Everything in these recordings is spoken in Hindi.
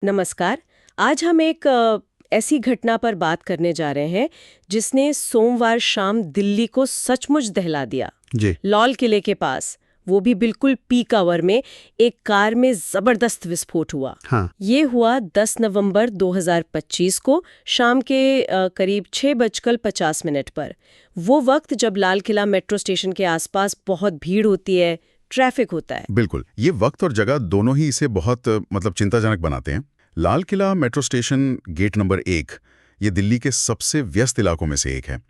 नमस्कार। आज हम एक ऐसी घटना पर बात करने जा रहे हैं जिसने सोमवार शाम दिल्ली को सचमुच दहला दिया। जी। लाल किले के पास, वो भी बिल्कुल पीक आवर में, एक कार में जबरदस्त विस्फोट हुआ। हाँ। ये हुआ 10 नवंबर 2025 को शाम के करीब 6:50 पर। वो वक्त जब लाल किला मेट्रो स्टेशन के आसपास बहुत भीड़ होती है, ट्रैफिक होता है। बिल्कुल, ये वक्त और जगह दोनों ही इसे बहुत चिंताजनक बनाते हैं। Lal Qila metro station gate number 1 ये दिल्ली के सबसे व्यस्त इलाकों में से एक है।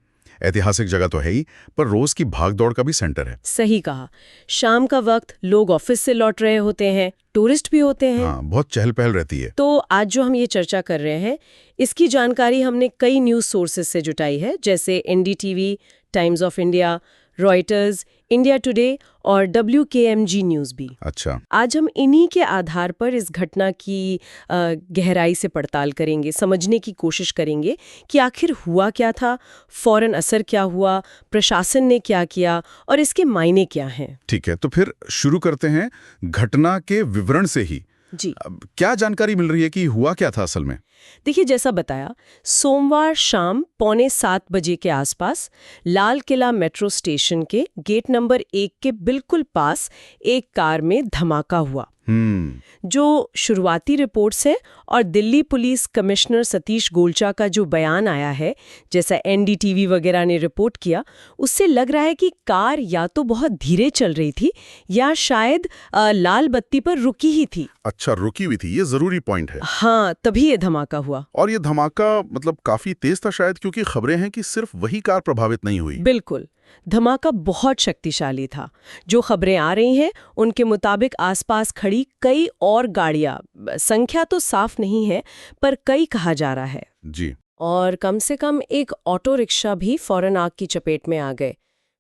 ऐतिहासिक जगह तो है ही, पर रोज की भागदौड़ का भी सेंटर है। सही कहा। शाम का वक्त, लोग ऑफिस से लौट रहे होते हैं, टूरिस्ट भी होते हैं। हाँ, बहुत चहल पहल रहती है। तो आज जो हम ये चर्चा कर रहे हैं, इसकी जानकारी हमने कई न्यूज़ सोर्सेज से जुटाई है, जैसे NDTV, times of India, Reuters, India today और WKMG न्यूज़ भी। अच्छा। आज हम इन्हीं के आधार पर इस घटना की गहराई से पड़ताल करेंगे, समझने की कोशिश करेंगे कि आखिर हुआ क्या था, फौरन असर क्या हुआ, प्रशासन ने क्या किया और इसके मायने क्या हैं। ठीक है, तो फिर शुरू करते हैं घटना के विवरण से ही। जी। अब क्या जानकारी मिल रही है कि हुआ क्या था असल में? देखिए, जैसा बताया, सोमवार शाम 6:45 के आसपास लाल किला मेट्रो स्टेशन के गेट नंबर 1 के बिल्कुल पास एक कार में धमाका हुआ। जो शुरुआती रिपोर्ट्स हैं और दिल्ली पुलिस कमिश्नर सतीश गोलचा का जो बयान आया है, जैसा एनडीटीवी वगैरह ने रिपोर्ट किया, उससे लग रहा है कि कार या तो बहुत धीरे चल रही थी या शायद लाल बत्ती पर रुकी ही थी। अच्छा, रुकी हुई थी, ये जरूरी पॉइंट है। हाँ, तभी ये धमाका हुआ। और ये धमाका काफी तेज था शायद, क्योंकि खबरें हैं कि सिर्फ वही कार प्रभावित नहीं हुई। बिल्कुल, धमाका बहुत शक्तिशाली था। जो खबरें आ रही हैं उनके मुताबिक आसपास खड़ी कई और गाड़ियां, संख्या तो साफ नहीं है पर कई कहा जा रहा है जी। और कम से कम एक ऑटो रिक्शा भी फौरन आग की चपेट में आ गए।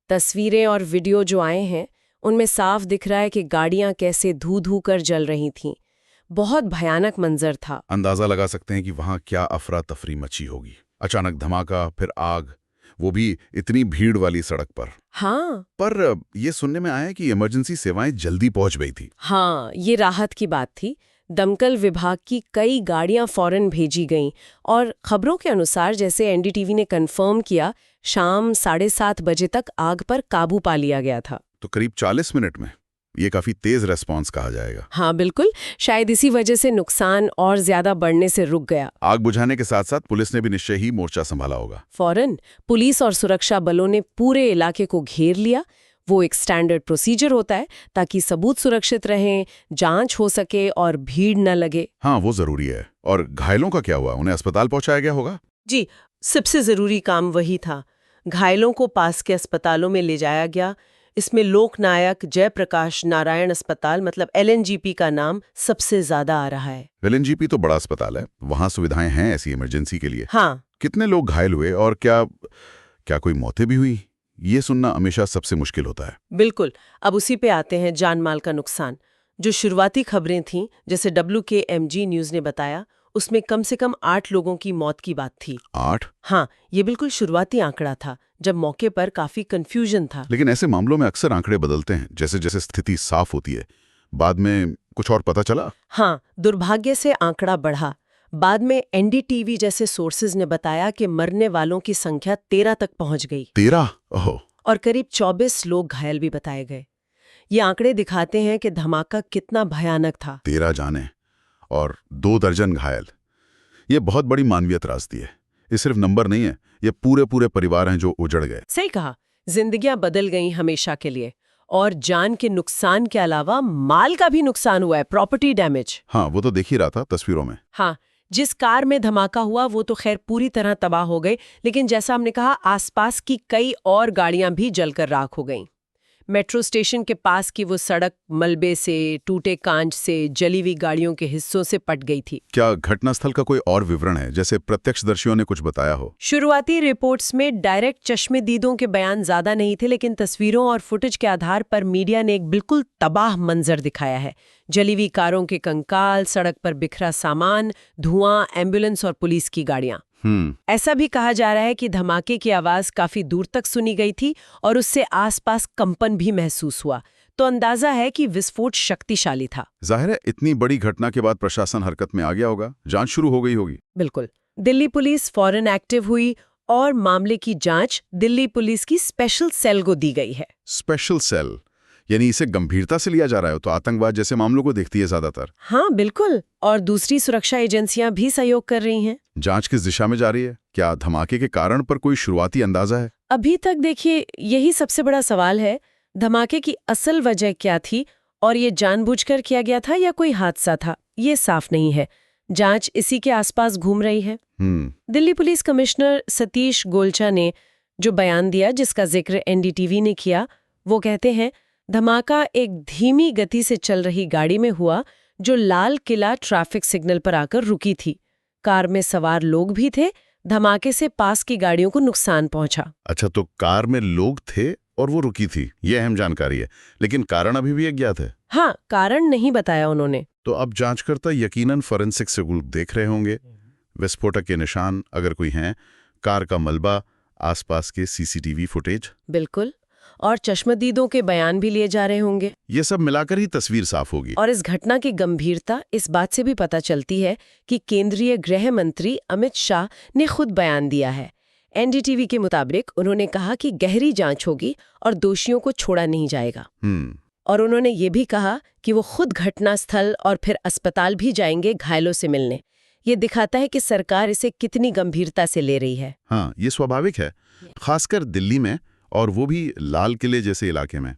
तस्वीरें और वीडियो जो आए हैं उनमें साफ दिख रहा है कि गाड़ियां कैसे धू-धू कर जल रही थीं। बहुत भयानक मंजर था। अंदाजा लगा सकते हैं कि वहां क्या अफरा तफरी मची होगी। अचानक धमाका, फिर आग, वो भी इतनी भीड़ वाली सड़क पर। हाँ। पर ये सुनने में आया कि इमरजेंसी सेवाएं जल्दी पहुंच गई थी। हाँ, ये राहत की बात थी। दमकल विभाग की कई गाड़ियां फौरन भेजी गईं और खबरों के अनुसार, जैसे एनडीटीवी ने कंफर्म किया, शाम 7:30 बजे तक आग पर काबू पा लिया गया था। तो करीब 40 मिनट में ये काफी तेज रेस्पॉन्स कहा जाएगा। हाँ बिल्कुल, शायद इसी वजह से नुकसान और ज्यादा बढ़ने से रुक गया। आग बुझाने के साथ साथ पुलिस ने भी निश्चय ही मोर्चा संभाला होगा। फौरन पुलिस और सुरक्षा बलों ने पूरे इलाके को घेर लिया। वो एक स्टैंडर्ड प्रोसीजर होता है ताकि सबूत सुरक्षित रहें, जांच हो सके और भीड़ न लगे। हाँ, वो जरूरी है। और घायलों का क्या हुआ? उन्हें अस्पताल पहुंचाया गया होगा? जी, सबसे जरूरी काम वही था। घायलों को पास के अस्पतालों में ले जाया गया। इसमें लोकनायक जयप्रकाश नारायण अस्पताल LNGP का नाम सबसे ज्यादा आ रहा है। LNGP तो बड़ा अस्पताल है, वहां सुविधाएं हैं ऐसी इमरजेंसी के लिए। हाँ। कितने लोग घायल हुए और क्या क्या कोई मौतें भी हुई? ये सुनना हमेशा सबसे मुश्किल होता है। बिल्कुल। अब उसी पे आते हैं, जान माल का नुकसान। जो शुरुआती खबरें थीं, जैसे WKMG न्यूज़ ने बताया, उसमें कम से कम 8 लोगों की मौत की बात थी। 8? हाँ, ये बिल्कुल शुरुआती आंकड़ा था, जब मौके पर काफी कंफ्यूजन था। लेकिन ऐसे मामलों में अक्सर आंकड़े बदलते हैं, जैसे जैसे स्थिति साफ होती है। बाद में कुछ और पता चला? हाँ, दुर्भाग्य से आंकड़ा बढ़ा। बाद में एनडीटीवी जैसे सोर्सेज ने बताया कि मरने वालों की संख्या 13 तक पहुंच गई। 13? ओहो। और करीब 24 लोग घायल भी बताए गए। ये आंकड़े दिखाते हैं कि धमाका कितना भयानक था। 13 जाने और 2 दर्जन घायल, ये बहुत बड़ी मानवीय त्रासदी है। ये सिर्फ नंबर नहीं है, ये पूरे पूरे परिवार हैं जो उजड़ गए। सही कहा, जिंदगियां बदल गई हमेशा के लिए। और जान के नुकसान के अलावा माल का भी नुकसान हुआ है, प्रॉपर्टी डैमेज। हाँ, वो तो देख ही रहा था तस्वीरों में। हाँ, जिस कार में धमाका हुआ वो तो खैर पूरी तरह तबाह हो गई, लेकिन जैसा हमने कहा, आसपास की कई और गाड़ियां भी जलकर राख हो गईं। मेट्रो स्टेशन के पास की वो सड़क मलबे से, टूटे कांच से, जली हुई गाड़ियों के हिस्सों से पट गई थी। क्या घटनास्थल का कोई और विवरण है, जैसे प्रत्यक्षदर्शियों ने कुछ बताया हो? शुरुआती रिपोर्ट्स में डायरेक्ट चश्मेदीदों के बयान ज्यादा नहीं थे, लेकिन तस्वीरों और फुटेज के आधार पर मीडिया ने एक बिल्कुल तबाह मंजर दिखाया है। जली हुई कारों के कंकाल, सड़क पर बिखरा सामान, धुआं, एम्बुलेंस और पुलिस की गाड़ियां। ऐसा भी कहा जा रहा है कि धमाके की आवाज काफी दूर तक सुनी गई थी और उससे आसपास कंपन भी महसूस हुआ। तो अंदाजा है कि विस्फोट शक्तिशाली था। जाहिर है इतनी बड़ी घटना के बाद प्रशासन हरकत में आ गया होगा, जांच शुरू हो गई होगी। बिल्कुल। दिल्ली पुलिस फौरन एक्टिव हुई और मामले की जांच दिल्ली पुलिस की स्पेशल सेल को दी गई है। स्पेशल सेल यानी इसे गंभीरता से लिया जा रहा है तो आतंकवाद जैसे मामलों को देखती है ज्यादातर। हाँ बिल्कुल, और दूसरी सुरक्षा एजेंसियां भी सहयोग कर रही हैं। जांच किस दिशा में जा रही है? क्या धमाके के कारण पर कोई शुरुआती अंदाजा है? अभी तक देखिए यही सबसे बड़ा सवाल है, धमाके की असल वजह क्या थी और ये जानबूझकर किया गया था या कोई हादसा था, ये साफ नहीं है। जांच इसी के आसपास घूम रही है। दिल्ली पुलिस कमिश्नर सतीश गोलचा ने जो बयान दिया, जिसका जिक्र एनडीटीवी ने किया, वो कहते हैं धमाका एक धीमी गति से चल रही गाड़ी में हुआ जो लाल किला ट्रैफिक सिग्नल पर आकर रुकी थी। कार में सवार लोग भी थे। धमाके से पास की गाड़ियों को नुकसान पहुंचा। अच्छा, तो कार में लोग थे और वो रुकी थी, ये अहम जानकारी है, लेकिन कारण अभी भी अज्ञात है। हाँ, कारण नहीं बताया उन्होंने। तो अब जांचकर्ता यकीनन फॉरेंसिक सबूत देख रहे होंगे, विस्फोटक के निशान अगर कोई हैं, कार का मलबा, आसपास के सीसीटीवी फुटेज। बिल्कुल, और चश्मदीदों के बयान भी लिए जा रहे होंगे। ये सब मिलाकर ही तस्वीर साफ होगी। और इस घटना की गंभीरता इस बात से भी पता चलती है कि केंद्रीय गृह मंत्री अमित शाह ने खुद बयान दिया है। एनडीटीवी के मुताबिक उन्होंने कहा कि गहरी जांच होगी और दोषियों को छोड़ा नहीं जाएगा। और उन्होंने ये भी कहा कि वो खुद घटना स्थल और फिर अस्पताल भी जाएंगे घायलों से मिलने। ये दिखाता है कि सरकार इसे कितनी गंभीरता से ले रही है। हाँ, ये स्वाभाविक है, खासकर दिल्ली में, और वो भी लाल किले जैसे इलाके में।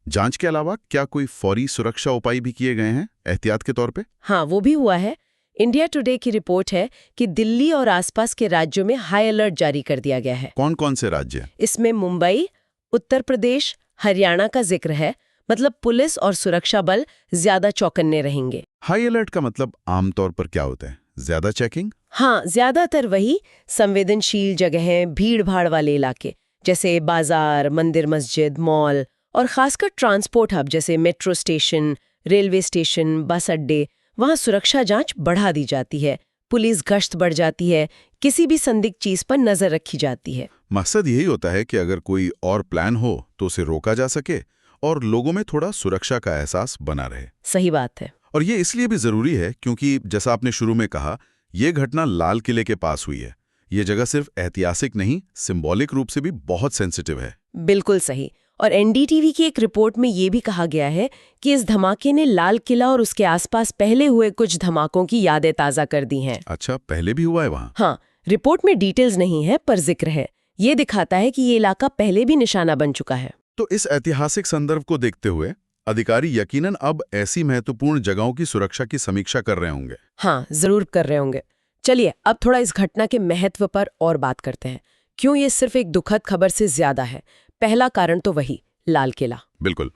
जांच के अलावा क्या कोई फौरी सुरक्षा उपाय भी किए गए हैं एहतियात के तौर पे? हाँ, वो भी हुआ है। इंडिया टुडे की रिपोर्ट है कि दिल्ली और आसपास के राज्यों में हाई अलर्ट जारी कर दिया गया है। कौन कौन से राज्य? इसमें मुंबई, उत्तर प्रदेश, हरियाणा का जिक्र है। मतलब पुलिस और सुरक्षा बल ज्यादा चौकन्ने रहेंगे। हाई अलर्ट का मतलब आमतौर पर क्या होता है? ज्यादा चेकिंग? हाँ, ज्यादातर वही संवेदनशील जगहें, भीड़ भाड़ वाले इलाके जैसे बाजार, मंदिर, मस्जिद, मॉल, और खासकर ट्रांसपोर्ट हब जैसे मेट्रो स्टेशन, रेलवे स्टेशन, बस अड्डे, वहां सुरक्षा जांच बढ़ा दी जाती है। पुलिस गश्त बढ़ जाती है, किसी भी संदिग्ध चीज पर नजर रखी जाती है। मकसद यही होता है कि अगर कोई और प्लान हो तो उसे रोका जा सके और लोगों में थोड़ा सुरक्षा का एहसास बना रहे। सही बात है। और ये इसलिए भी जरूरी है क्योंकि जैसा आपने शुरू में कहा, ये घटना लाल किले के पास हुई है। ये जगह सिर्फ ऐतिहासिक नहीं, सिंबॉलिक रूप से भी बहुत सेंसिटिव है। बिल्कुल सही। और एनडीटीवी की एक रिपोर्ट में ये भी कहा गया है कि इस धमाके ने लाल किला और उसके आसपास पहले हुए कुछ धमाकों की यादें ताज़ा कर दी हैं। अच्छा, पहले भी हुआ है वहाँ? हाँ, रिपोर्ट में डिटेल्स नहीं है पर जिक्र है। ये दिखाता है कि ये इलाका पहले भी निशाना बन चुका है। तो इस ऐतिहासिक संदर्भ को देखते हुए अधिकारी यकीनन अब ऐसी महत्वपूर्ण जगहों की सुरक्षा की समीक्षा कर रहे होंगे। हाँ, जरूर कर रहे होंगे। चलिए अब थोड़ा इस घटना के महत्व पर और बात करते हैं। क्यों ये सिर्फ एक दुखद खबर से ज्यादा है? पहला कारण तो वही लाल किला। बिल्कुल,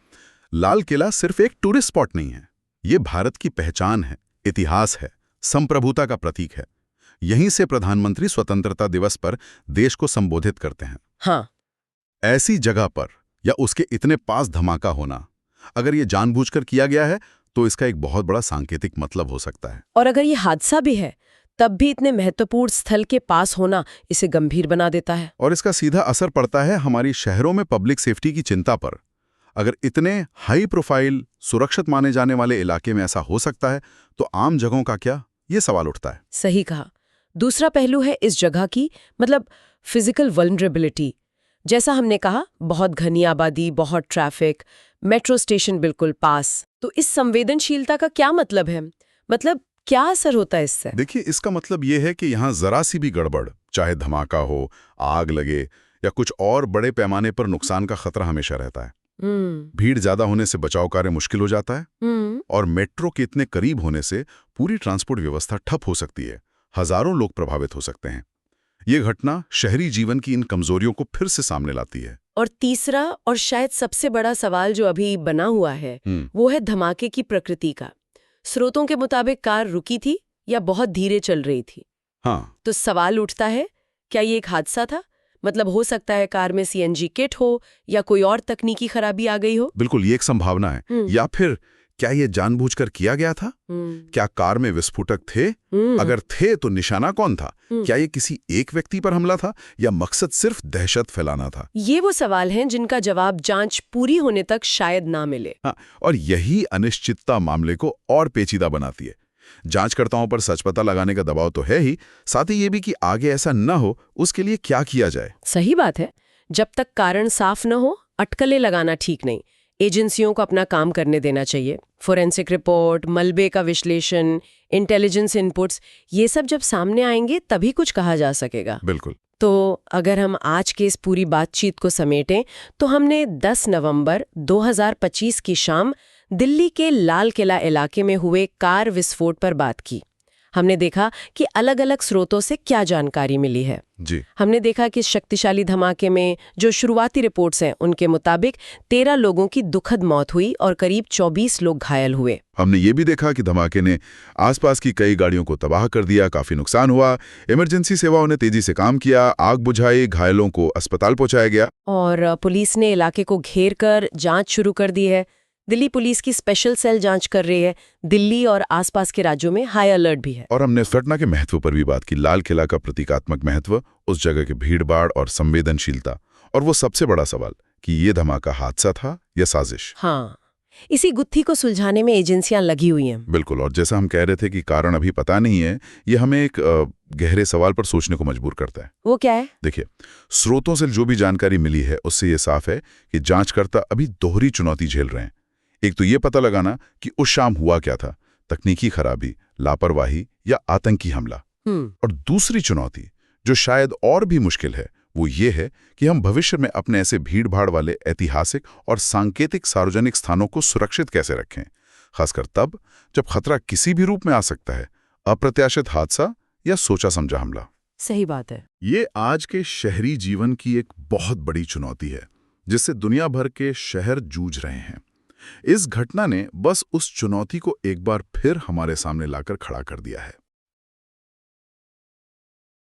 लाल किला सिर्फ एक टूरिस्ट स्पॉट नहीं है, ये भारत की पहचान है, इतिहास है, संप्रभुता का प्रतीक है। यहीं से प्रधानमंत्री स्वतंत्रता दिवस पर देश को संबोधित करते हैं। हाँ, ऐसी जगह पर या उसके इतने पास धमाका होना, अगर ये जानबूझकर किया गया है तो इसका एक बहुत बड़ा सांकेतिक मतलब हो सकता है। और अगर ये हादसा भी है तब भी इतने महत्वपूर्ण स्थल के पास होना इसे गंभीर बना देता है। और इसका सीधा असर पड़ता है हमारी शहरों में पब्लिक सेफ्टी की चिंता पर। अगर इतने हाई प्रोफाइल, सुरक्षित माने जाने वाले इलाके में ऐसा हो सकता है तो आम जगहों का क्या, ये सवाल उठता है। सही कहा। दूसरा पहलू है इस जगह की, मतलब फिजिकल वल्नरेबिलिटी। जैसा हमने कहा, बहुत घनी आबादी, बहुत ट्रैफिक, मेट्रो स्टेशन बिल्कुल पास। तो इस संवेदनशीलता का क्या मतलब है? मतलब क्या असर होता है इससे? देखिए, इसका मतलब ये है कि यहाँ जरा सी भी गड़बड़, चाहे धमाका हो, आग लगे या कुछ और बड़े पैमाने पर नुकसान का खतरा हमेशा रहता है। भीड़ ज्यादा होने से बचाव कार्य मुश्किल हो जाता है और मेट्रो के इतने करीब होने से पूरी ट्रांसपोर्ट व्यवस्था ठप हो सकती है। हजारों लोग प्रभावित हो सकते हैं। ये घटना शहरी जीवन की इन कमजोरियों को फिर से सामने लाती है। और तीसरा और शायद सबसे बड़ा सवाल जो अभी बना हुआ है वो है धमाके की प्रकृति का। स्रोतों के मुताबिक कार रुकी थी या बहुत धीरे चल रही थी। हाँ, तो सवाल उठता है, क्या ये एक हादसा था? मतलब हो सकता है कार में सीएनजी किट हो या कोई और तकनीकी खराबी आ गई हो। बिल्कुल, ये एक संभावना है। या फिर क्या ये जानबूझकर किया गया था? क्या कार में विस्फोटक थे? अगर थे तो निशाना कौन था? क्या ये किसी एक व्यक्ति पर हमला था या मकसद सिर्फ दहशत फैलाना था? ये वो सवाल हैं जिनका जवाब जांच पूरी होने तक शायद ना मिले। हाँ, और यही अनिश्चितता मामले को और पेचीदा बनाती है। जांचकर्ताओं पर सच पता लगाने का दबाव तो है ही, साथ ही ये भी कि आगे ऐसा न हो उसके लिए क्या किया जाए। सही बात है। जब तक कारण साफ न हो, अटकलें लगाना ठीक नहीं। एजेंसियों को अपना काम करने देना चाहिए। फोरेंसिक रिपोर्ट, मलबे का विश्लेषण, इंटेलिजेंस इनपुट्स, ये सब जब सामने आएंगे तभी कुछ कहा जा सकेगा। बिल्कुल। तो अगर हम आज के इस पूरी बातचीत को समेटें तो हमने 10 नवंबर 2025 की शाम दिल्ली के लाल किला इलाके में हुए कार विस्फोट पर बात की। हमने देखा कि अलग अलग स्रोतों से क्या जानकारी मिली है। जी। हमने देखा कि शक्तिशाली धमाके में जो शुरुआती रिपोर्ट्स हैं उनके मुताबिक 13 लोगों की दुखद मौत हुई और करीब 24 लोग घायल हुए। हमने ये भी देखा कि धमाके ने आसपास की कई गाड़ियों को तबाह कर दिया, काफी नुकसान हुआ। इमरजेंसी सेवाओं ने तेजी से काम किया, आग बुझाई, घायलों को अस्पताल पहुंचाया गया और पुलिस ने इलाके को घेर कर जांच शुरू कर दी है। दिल्ली पुलिस की स्पेशल सेल जांच कर रही है। दिल्ली और आसपास के राज्यों में हाई अलर्ट भी है। और हमने इस घटना के महत्व पर भी बात की। लाल किला का प्रतीकात्मक महत्व, उस जगह की भीड़भाड़ और संवेदनशीलता, और वो सबसे बड़ा सवाल कि ये धमाका हादसा था या साजिश। हाँ, इसी गुत्थी को सुलझाने में एजेंसियां लगी हुई हैं। बिल्कुल। और जैसा हम कह रहे थे कि कारण अभी पता नहीं है, ये हमें एक गहरे सवाल पर सोचने को मजबूर करता है। वो क्या है? देखिए, स्रोतों से जो भी जानकारी मिली है उससे ये साफ है कि जांचकर्ता अभी दोहरी चुनौती झेल रहे हैं। एक तो ये पता लगाना कि उस शाम हुआ क्या था, तकनीकी खराबी, लापरवाही या आतंकी हमला। और दूसरी चुनौती जो शायद और भी मुश्किल है वो ये है कि हम भविष्य में अपने ऐसे भीड़भाड़ वाले ऐतिहासिक और सांकेतिक सार्वजनिक स्थानों को सुरक्षित कैसे रखें, खासकर तब जब खतरा किसी भी रूप में आ सकता है, अप्रत्याशित हादसा या सोचा समझा हमला। सही बात है। ये आज के शहरी जीवन की एक बहुत बड़ी चुनौती है जिससे दुनिया भर के शहर जूझ रहे हैं। इस घटना ने बस उस चुनौती को एक बार फिर हमारे सामने लाकर खड़ा कर दिया है।